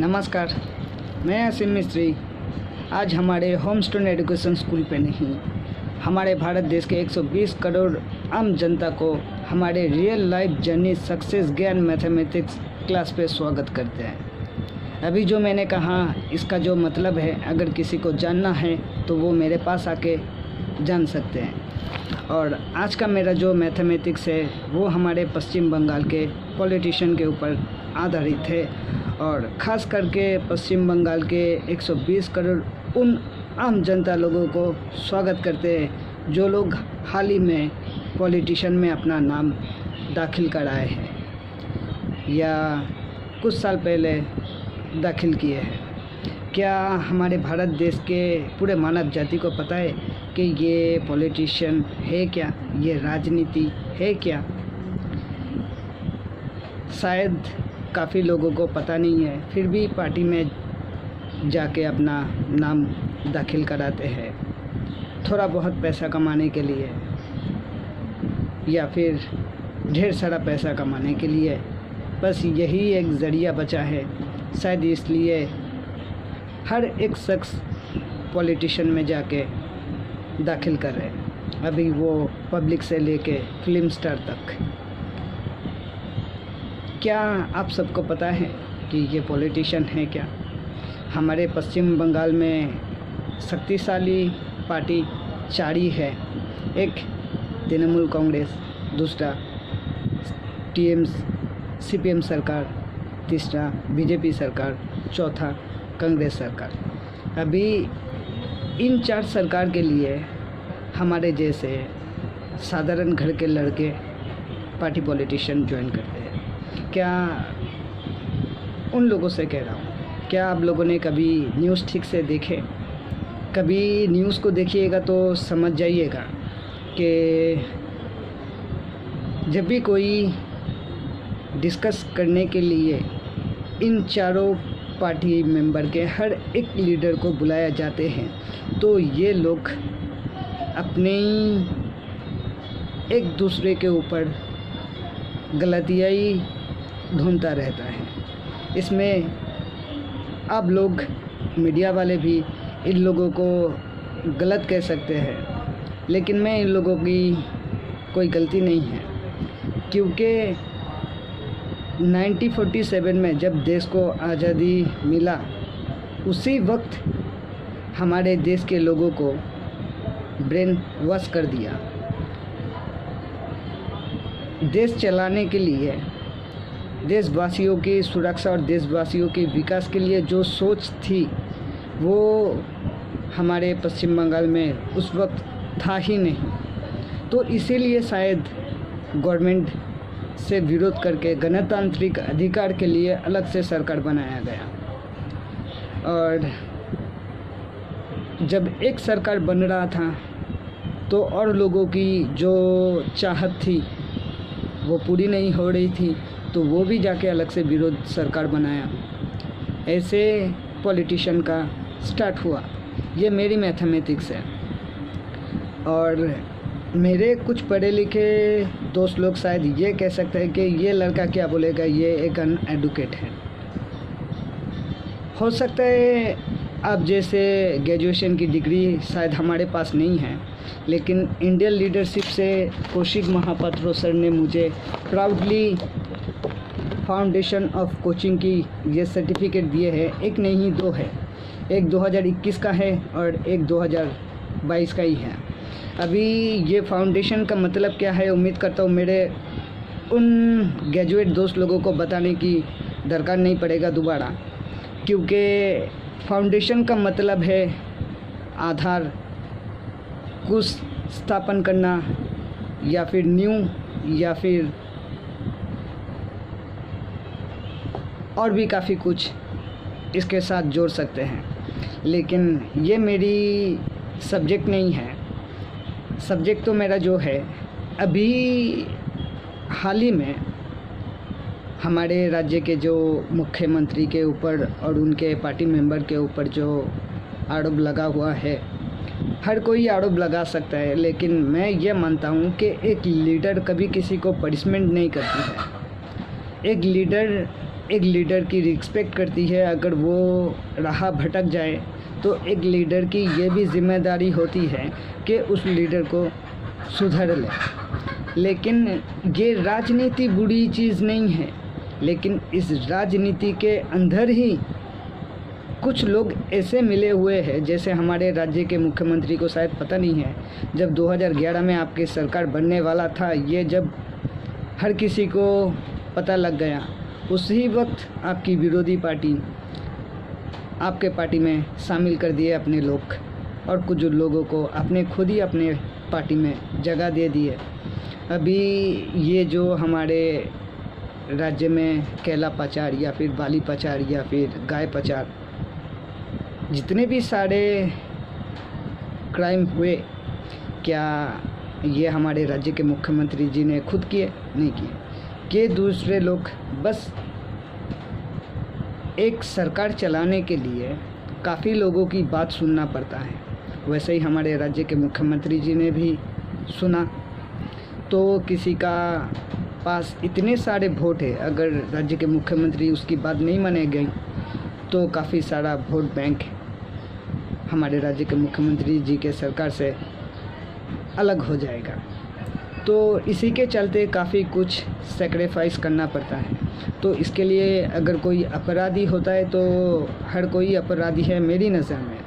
नमस्कार, मैं असीम मिस्त्री। आज हमारे होम स्टोन एजुकेशन स्कूल पे नहीं, हमारे भारत देश के 120 करोड़ आम जनता को हमारे रियल लाइफ जर्नी सक्सेस ज्ञान मैथमेटिक्स क्लास पे स्वागत करते हैं। अभी जो मैंने कहा इसका जो मतलब है, अगर किसी को जानना है तो वो मेरे पास आके जान सकते हैं। और आज का मेरा जो मैथमेटिक्स है वो हमारे पश्चिम बंगाल के पॉलिटिशियन के ऊपर आधारित है, और ख़ास करके पश्चिम बंगाल के 120 करोड़ उन आम जनता लोगों को स्वागत करते हैं जो लोग हाल ही में पॉलिटिशियन में अपना नाम दाखिल कराए हैं या कुछ साल पहले दाखिल किए हैं। क्या हमारे भारत देश के पूरे मानव जाति को पता है कि ये पॉलिटिशियन है क्या, ये राजनीति है क्या? शायद काफ़ी लोगों को पता नहीं है, फिर भी पार्टी में जाके अपना नाम दाखिल कराते हैं थोड़ा बहुत पैसा कमाने के लिए या फिर ढेर सारा पैसा कमाने के लिए। बस यही एक ज़रिया बचा है, शायद इसलिए हर एक शख्स पॉलिटिशियन में जाके दाखिल कर रहे हैं, अभी वो पब्लिक से लेके फिल्म स्टार तक। क्या आप सबको पता है कि ये पॉलिटिशियन है क्या? हमारे पश्चिम बंगाल में शक्तिशाली पार्टी चार ही है, एक तृणमूल कांग्रेस, दूसरा CPM सरकार, तीसरा BJP सरकार, चौथा कांग्रेस सरकार। अभी इन चार सरकार के लिए हमारे जैसे साधारण घर के लड़के पार्टी पॉलिटिशियन ज्वाइन करते हैं। क्या उन लोगों से कह रहा हूँ, क्या आप लोगों ने कभी न्यूज़ ठीक से देखे? कभी न्यूज़ को देखिएगा तो समझ जाइएगा कि जब भी कोई डिस्कस करने के लिए इन चारों पार्टी मेंबर के हर एक लीडर को बुलाया जाते हैं तो ये लोग अपने एक दूसरे के ऊपर गलतियाँ ही ढूंढता रहता है। इसमें आप लोग मीडिया वाले भी इन लोगों को गलत कह सकते हैं, लेकिन मैं इन लोगों की कोई गलती नहीं है, क्योंकि 1947 में जब देश को आज़ादी मिला उसी वक्त हमारे देश के लोगों को ब्रेन वॉश कर दिया। देश चलाने के लिए, देशवासियों की सुरक्षा और देशवासियों के विकास के लिए जो सोच थी वो हमारे पश्चिम बंगाल में उस वक्त था ही नहीं। तो इसीलिए शायद गवर्नमेंट से विरोध करके गणतांत्रिक अधिकार के लिए अलग से सरकार बनाया गया। और जब एक सरकार बन रहा था तो और लोगों की जो चाहत थी वो पूरी नहीं हो रही थी, तो वो भी जाके अलग से विरोध सरकार बनाया। ऐसे पॉलिटिशियन का स्टार्ट हुआ। ये मेरी मैथमेटिक्स है। और मेरे कुछ पढ़े लिखे दोस्त लोग शायद ये कह सकते हैं कि ये लड़का क्या बोलेगा, ये एक अनएडुकेट है। हो सकता है आप जैसे ग्रेजुएशन की डिग्री शायद हमारे पास नहीं है, लेकिन इंडियन लीडरशिप से कौशिक महापात्रो सर ने मुझे प्राउडली फाउंडेशन ऑफ कोचिंग की ये सर्टिफिकेट दिए हैं। एक नहीं दो है, एक 2021 का है और एक 2022 का ही है। अभी ये फाउंडेशन का मतलब क्या है, उम्मीद करता हूँ मेरे उन ग्रेजुएट दोस्त लोगों को बताने की दरकार नहीं पड़ेगा दोबारा, क्योंकि फाउंडेशन का मतलब है आधार कुछ स्थापन करना या फिर न्यू या फिर और भी काफ़ी कुछ इसके साथ जोड़ सकते हैं। लेकिन ये मेरी सब्जेक्ट नहीं है। सब्जेक्ट तो मेरा जो है, अभी हाल ही में हमारे राज्य के जो मुख्यमंत्री के ऊपर और उनके पार्टी मेंबर के ऊपर जो आरोप लगा हुआ है, हर कोई आरोप लगा सकता है, लेकिन मैं ये मानता हूँ कि एक लीडर कभी किसी को पनिशमेंट नहीं करती है। एक लीडर एक लीडर की रिस्पेक्ट करती है। अगर वो राह भटक जाए तो एक लीडर की ये भी जिम्मेदारी होती है कि उस लीडर को सुधार ले। लेकिन ये राजनीति बुरी चीज़ नहीं है, लेकिन इस राजनीति के अंदर ही कुछ लोग ऐसे मिले हुए हैं, जैसे हमारे राज्य के मुख्यमंत्री को शायद पता नहीं है, जब 2011 में आपकी सरकार बनने वाला था, ये जब हर किसी को पता लग गया, उसी वक्त आपकी विरोधी पार्टी आपके पार्टी में शामिल कर दिए अपने लोग, और कुछ लोगों को आपने खुद ही अपने पार्टी में जगह दे दी है। अभी ये जो हमारे राज्य में कैला पचार या फिर बाली पचार या फिर गाय पचार, जितने भी सारे क्राइम हुए, क्या ये हमारे राज्य के मुख्यमंत्री जी ने खुद किए? नहीं किए, कि दूसरे लोग बस एक सरकार चलाने के लिए काफ़ी लोगों की बात सुनना पड़ता है। वैसे ही हमारे राज्य के मुख्यमंत्री जी ने भी सुना, तो किसी का पास इतने सारे वोट है, अगर राज्य के मुख्यमंत्री उसकी बात नहीं माने गई तो काफ़ी सारा वोट बैंक हमारे राज्य के मुख्यमंत्री जी के सरकार से अलग हो जाएगा। तो इसी के चलते काफ़ी कुछ सेक्रीफाइस करना पड़ता है। तो इसके लिए अगर कोई अपराधी होता है तो हर कोई अपराधी है मेरी नज़र में,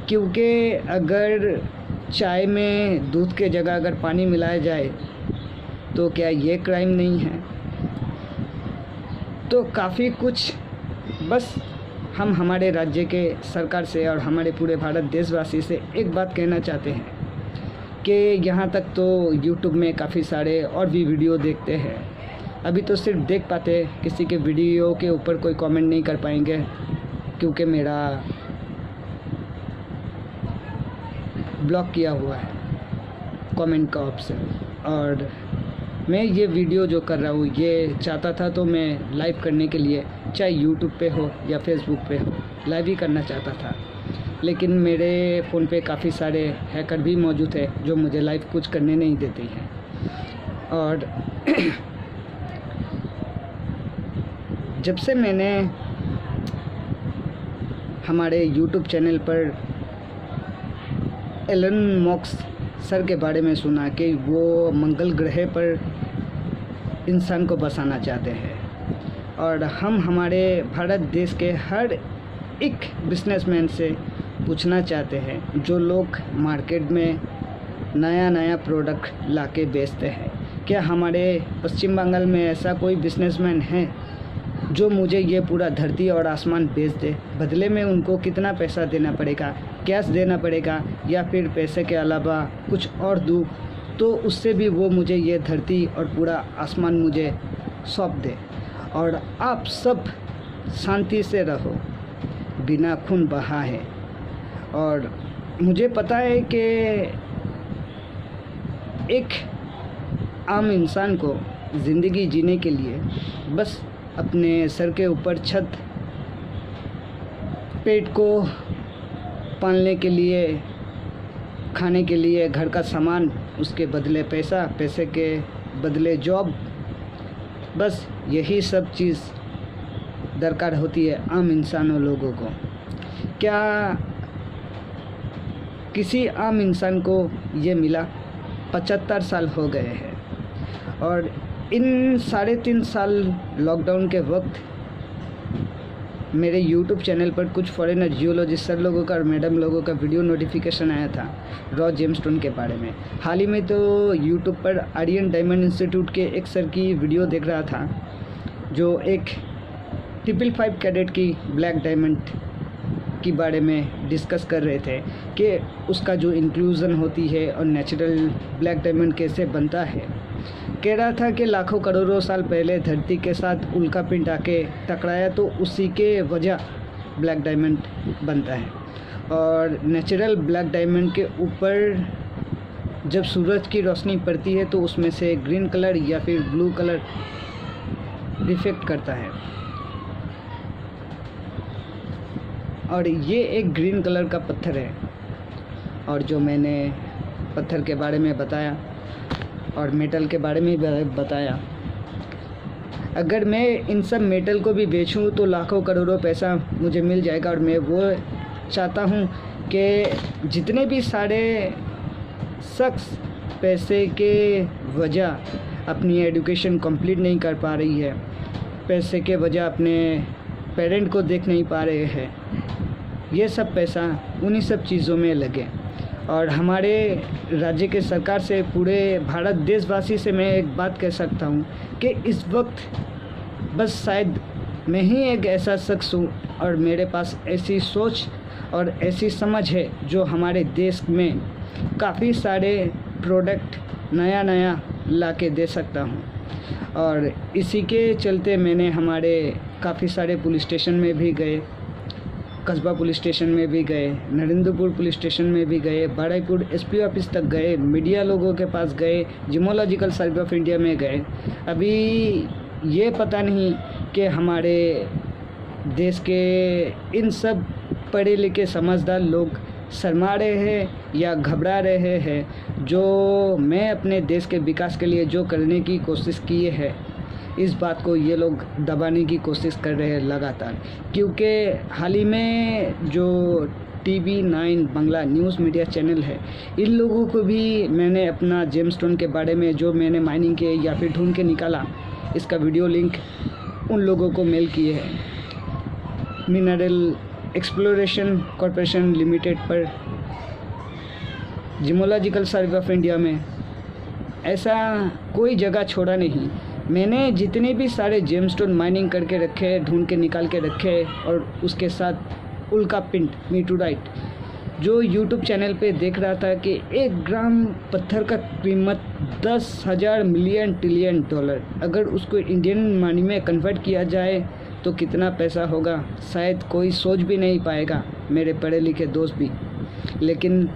क्योंकि अगर चाय में दूध के जगह अगर पानी मिलाया जाए तो क्या ये क्राइम नहीं है? तो काफ़ी कुछ बस हम हमारे राज्य के सरकार से और हमारे पूरे भारत देशवासी से एक बात कहना चाहते हैं कि यहाँ तक तो YouTube में काफ़ी सारे और भी वीडियो देखते हैं, अभी तो सिर्फ देख पाते, किसी के वीडियो के ऊपर कोई कमेंट नहीं कर पाएंगे, क्योंकि मेरा ब्लॉक किया हुआ है कमेंट का ऑप्शन। और मैं ये वीडियो जो कर रहा हूँ, ये चाहता था तो मैं लाइव करने के लिए, चाहे YouTube पे हो या फेसबुक पे हो, लाइव ही करना चाहता था, लेकिन मेरे फ़ोन पे काफ़ी सारे हैकर भी मौजूद है जो मुझे लाइव कुछ करने नहीं देते हैं। और जब से मैंने हमारे YouTube चैनल पर एलन मस्क सर के बारे में सुना कि वो मंगल ग्रह पर इंसान को बसाना चाहते हैं, और हम हमारे भारत देश के हर एक बिजनेसमैन से पूछना चाहते हैं, जो लोग मार्केट में नया नया प्रोडक्ट लाके बेचते हैं, क्या हमारे पश्चिम बंगाल में ऐसा कोई बिजनेसमैन है जो मुझे ये पूरा धरती और आसमान बेच दे? बदले में उनको कितना पैसा देना पड़ेगा, कैश देना पड़ेगा या फिर पैसे के अलावा कुछ और दूँ, तो उससे भी वो मुझे ये धरती और पूरा आसमान मुझे सौंप दे, और आप सब शांति से रहो बिना खून बहा है। और मुझे पता है कि एक आम इंसान को ज़िंदगी जीने के लिए बस अपने सर के ऊपर छत, पेट को पालने के लिए, खाने के लिए घर का सामान, उसके बदले पैसा, पैसे के बदले जॉब, बस यही सब चीज़ दरकार होती है आम इंसानों लोगों को। क्या किसी आम इंसान को ये मिला? 75 साल हो गए हैं, और इन 3.5 साल लॉकडाउन के वक्त मेरे YouTube चैनल पर कुछ फॉरेनर जियोलॉजिस्ट सर लोगों का और मैडम लोगों का वीडियो नोटिफिकेशन आया था रॉ जेमस्टोन के बारे में। हाल ही में तो YouTube पर आर्यन डायमंड इंस्टीट्यूट के एक सर की वीडियो देख रहा था, जो एक 555 कैरेट की ब्लैक डायमंड के बारे में डिस्कस कर रहे थे कि उसका जो इंक्लूज़न होती है और नेचुरल ब्लैक डायमंड कैसे बनता है। कह रहा था कि लाखों करोड़ों साल पहले धरती के साथ उल्का पिंड आके टकराया, तो उसी के वजह ब्लैक डायमंड बनता है। और नेचुरल ब्लैक डायमंड के ऊपर जब सूरज की रोशनी पड़ती है तो उसमें से ग्रीन कलर या फिर ब्लू कलर रिफ्लेक्ट करता है, और ये एक ग्रीन कलर का पत्थर है। और जो मैंने पत्थर के बारे में बताया और मेटल के बारे में भी बताया, अगर मैं इन सब मेटल को भी बेचूं तो लाखों करोड़ों पैसा मुझे मिल जाएगा। और मैं वो चाहता हूं कि जितने भी सारे शख्स पैसे के वजह अपनी एजुकेशन कंप्लीट नहीं कर पा रही है, पैसे के वजह अपने पेरेंट को देख नहीं पा रहे हैं, ये सब पैसा उन्हीं सब चीज़ों में लगे। और हमारे राज्य के सरकार से, पूरे भारत देशवासी से मैं एक बात कह सकता हूँ कि इस वक्त बस शायद मैं ही एक ऐसा शख्स हूँ और मेरे पास ऐसी सोच और ऐसी समझ है जो हमारे देश में काफ़ी सारे प्रोडक्ट नया नया ला के दे सकता हूँ। और इसी के चलते मैंने हमारे काफ़ी सारे पुलिस स्टेशन में भी गए, कस्बा पुलिस स्टेशन में भी गए, नरेंद्रपुर पुलिस स्टेशन में भी गए, बारुईपुर एसपी ऑफिस तक गए, मीडिया लोगों के पास गए, जियोलॉजिकल सर्वे ऑफ इंडिया में गए। अभी ये पता नहीं कि हमारे देश के इन सब पढ़े लिखे समझदार लोग शर्मा रहे हैं या घबरा रहे हैं जो मैं अपने देश के विकास के लिए जो करने की कोशिश किए हैं, इस बात को ये लोग दबाने की कोशिश कर रहे हैं लगातार। क्योंकि हाल ही में जो TV9 Bangla news media channel है, इन लोगों को भी मैंने अपना जेमस्टोन के बारे में जो मैंने माइनिंग किए या फिर ढूंढ के निकाला, इसका वीडियो लिंक उन लोगों को मेल किए हैं। मिनरल एक्सप्लोरेशन कॉरपोरेशन लिमिटेड पर जियोलॉजिकल सर्वे ऑफ इंडिया में ऐसा कोई जगह छोड़ा नहीं। मैंने जितने भी सारे जेमस्टोन माइनिंग करके रखे, ढूंढ के निकाल के रखे, और उसके साथ उल्का पिंड मीटोराइट जो YouTube चैनल पे देख रहा था कि 1 ग्राम पत्थर का कीमत 10,000 मिलियन ट्रिलियन डॉलर, अगर उसको इंडियन मनी में कन्वर्ट किया जाए तो कितना पैसा होगा, शायद कोई सोच भी नहीं पाएगा, मेरे पढ़े लिखे दोस्त भी। लेकिन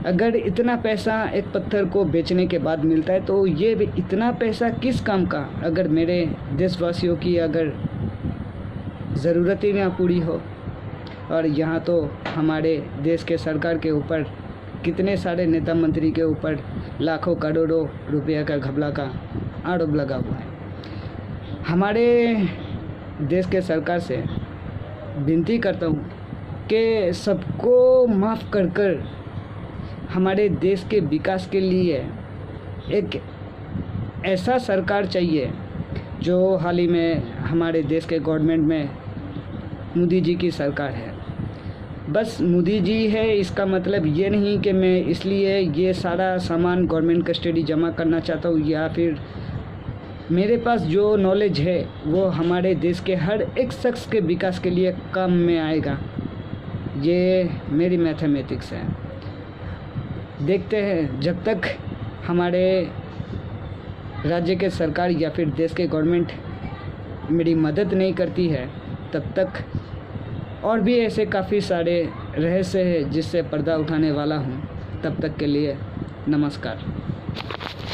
अगर इतना पैसा एक पत्थर को बेचने के बाद मिलता है तो ये इतना पैसा किस काम का, अगर मेरे देशवासियों की अगर ज़रूरत ही ना पूरी हो। और यहाँ तो हमारे देश के सरकार के ऊपर, कितने सारे नेता मंत्री के ऊपर लाखों करोड़ों रुपया का घपला का आरोप लगा हुआ है। हमारे देश के सरकार से विनती करता हूँ कि सबको माफ़ कर कर हमारे देश के विकास के लिए एक ऐसा सरकार चाहिए जो हाल ही में हमारे देश के गवर्नमेंट में मोदी जी की सरकार है। बस मोदी जी है, इसका मतलब ये नहीं कि मैं इसलिए ये सारा सामान गवर्नमेंट कस्टडी जमा करना चाहता हूँ या फिर मेरे पास जो नॉलेज है वो हमारे देश के हर एक शख्स के विकास के लिए काम में आएगा। ये मेरी मैथमेटिक्स है। देखते हैं, जब तक हमारे राज्य के सरकार या फिर देश के गवर्नमेंट मेरी मदद नहीं करती है, तब तक और भी ऐसे काफ़ी सारे रहस्य हैं जिससे पर्दा उठाने वाला हूँ। तब तक के लिए नमस्कार।